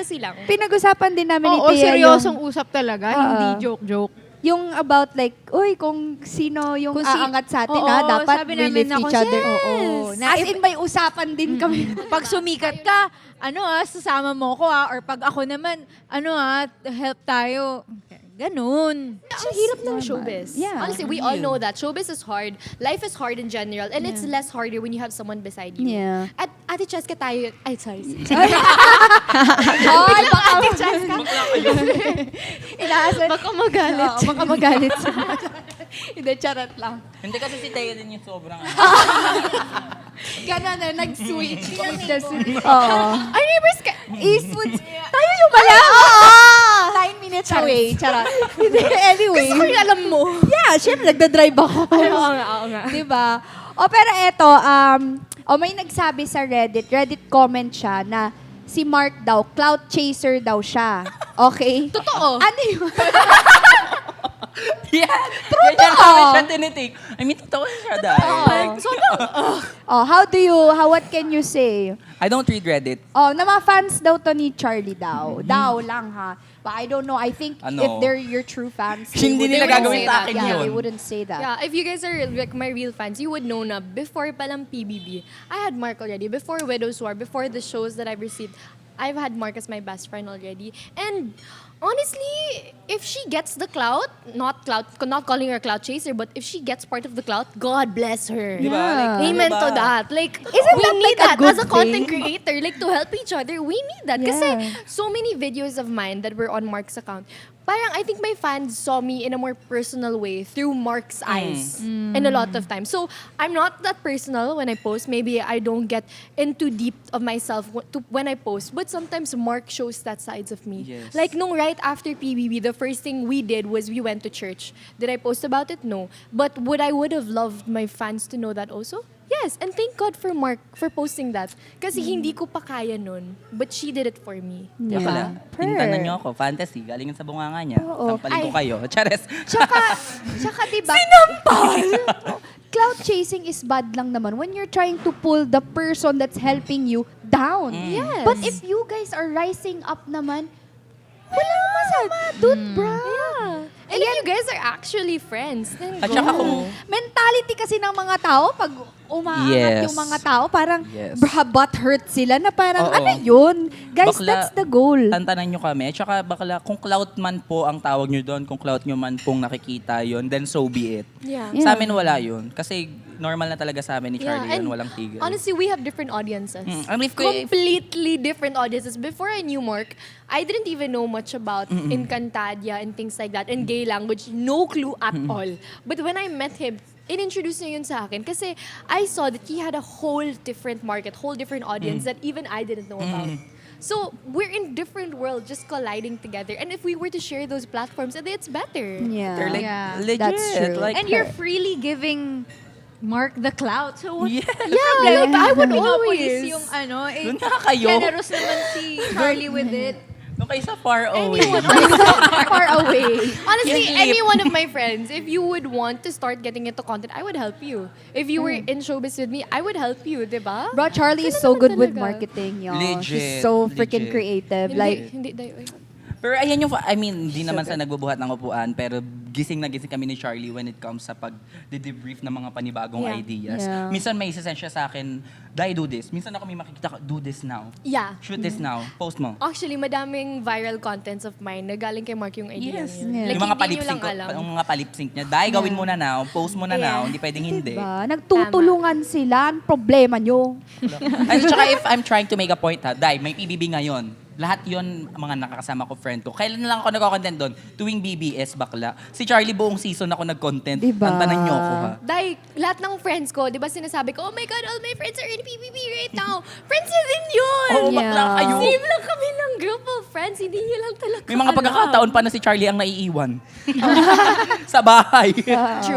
fantasy lang. Pinag-usapan din namin ni Oo, Thea seryosong usap talaga, hindi Oo. joke-joke. yung about like, uy, kung sino yung Kung si- aangat sa atin, Oo, ha? Dapat sabi we namin lift na each kung other. yes! Oo. Na As if- in, may usapan din kami. Pag sumikat ka, sasama mo ko or pag ako naman, help tayo. Ganun. Ang hirap ng showbiz. Yeah. Honestly, we all know that. Showbiz is hard. Life is hard in general. And it's less harder when you have someone beside you. Yeah. At Ate Cheska tayo... Ay, sorry. Ay, baka Ate Cheska. inaasan. Baka magalit. Oo, baka magalit siya. Hindi, charot lang. Hindi kasi si Taya din yung sobrang Ganon na, nag-switch. Oo. Ay, neighbors ka. Eastwood. Tayo yung pala. 9 minutes away. Charot. Hindi, anyway. Gusto ko yung alam mo. Yeah, syempre, nagda-drive ako. Oo nga. Diba? O, pero eto, may nagsabi sa Reddit comment siya na si Mark daw, clout chaser daw siya. Okay? Totoo. Ano yun? Yeah! Ganyan namin siya tinitik. I mean, totoo siya dahil. What can you say? I don't read Reddit. Oh, na mga fans daw to ni Charlie daw. Daw lang ha. But I don't know. I think if they're your true fans, Hindi nila gagawin sa akin yeah, yun. they wouldn't say that. Yeah, if you guys are like my real fans, you would know na before palang PBB, I had Mark already. Before Widow's War, before the shows that I've received, I've had Mark as my best friend already. And honestly, if she gets the clout, not calling her a clout chaser, but if she gets part of the clout, God bless her. Di ba? Yeah. Like, Amen diba? to that. Like, Isn't we that need like a that good as a content thing? creator. Like, to help each other, we need that. Yeah. Kasi so many videos of mine that were on Mark's account, parang I think my fans saw me in a more personal way through Mark's eyes. And a lot of times. So, I'm not that personal when I post. Maybe I don't get into deep of myself when I post. But sometimes Mark shows that sides of me. Yes. Like, nung right after PBB, the first thing we did was we went to church. Did I post about it? No. But would have loved my fans to know that also? Yes, and thank God for Mark for posting that. Kasi hindi ko pa kaya nun. But she did it for me. Kaya pala, pintanan niyo ako, fantasy, galing sa bunganga niya. Oo. Sampalin ko kayo. Chares. Tsaka diba? Sinampal! Cloud chasing is bad lang naman when you're trying to pull the person that's helping you down. Yes. But if you guys are rising up naman, walang masama, dude, bro. Yeah. And if you guys are actually friends, then At go. saka kung, Mentality kasi ng mga tao, pag umaangat Yes. yung mga tao, parang Yes. butt hurt sila na parang, Oo. ano yun? Guys, Bakla, that's the goal. tantanan nyo kami. At saka bakla, kung clout man po ang tawag nyo doon, kung clout nyo man pong nakikita yon, then so be it. Yeah. Yeah. Sa amin wala yun. Kasi normal na talaga sa amin ni Charlie and yun, walang tigil. honestly, we have different audiences. And if Completely different audiences. Before I knew Mark, I didn't even know much about Encantadia and things like that, and gay language, no clue at all. But when I met him, in-introduce niya yun sa akin kasi I saw that he had a whole different market, whole different audience that even I didn't know about. So, we're in different worlds just colliding together. And if we were to share those platforms, then it's better. Yeah. they're like, Yeah. legit. That's true. Like, And you're freely giving Mark the clout. So, Yes. Yeah, like, I would Pinopolis always. yung Doon na kayo. generous naman si Charlie with it. Doon kayo sa far away. Far away. Honestly, Yung any clip. one of my friends, if you would want to start getting into content, I would help you. If you were in showbiz with me, I would help you, diba? Bro, Charlie is Ganun so naman good with talaga. marketing, y'all. Legit, She's so freaking legit. creative. Hindi, Like, hindi, dayo. Pero ayan yung, I mean, hindi naman sa nagbubuhat ng upuan, pero gising na gising kami ni Charlie when it comes sa pag-debrief ng mga panibagong Yeah. ideas. Yeah. Minsan may isasend siya sa akin, Dai, do this. Minsan ako may makikita, do this now. Yeah. Shoot this now. Post mo. Actually, madaming viral contents of mine na galing kay Mark yung idea Yes. niya. Yeah. Like, Yung mga hindi nyo palip-sync lang ko, alam. yung mga palip-sync niya, Dai, gawin mo na now, post mo na Yeah. now, hindi pwedeng hindi. diba? Nagtutulungan sila. Ang problema nyo. At saka if I'm trying to make a point ha, Dai, may PBB ngayon. Lahat yon mga nakakasama ko, friend ko. Kailan na lang ako nagko-content doon? Tuwing BBS, bakla. Si Charlie buong season ako nag-content. Diba? Tantanan niyo ako ha. Dahil lahat ng friends ko, di ba sinasabi ko, oh my God, all my friends are in PBB right now. Friends niya din yun! Oo, bakla Yeah. kayo. Same lang kami ng group of friends. Hindi niyo lang talaga May mga alam. pagkakataon pa na si Charlie ang naiiwan. Sa bahay.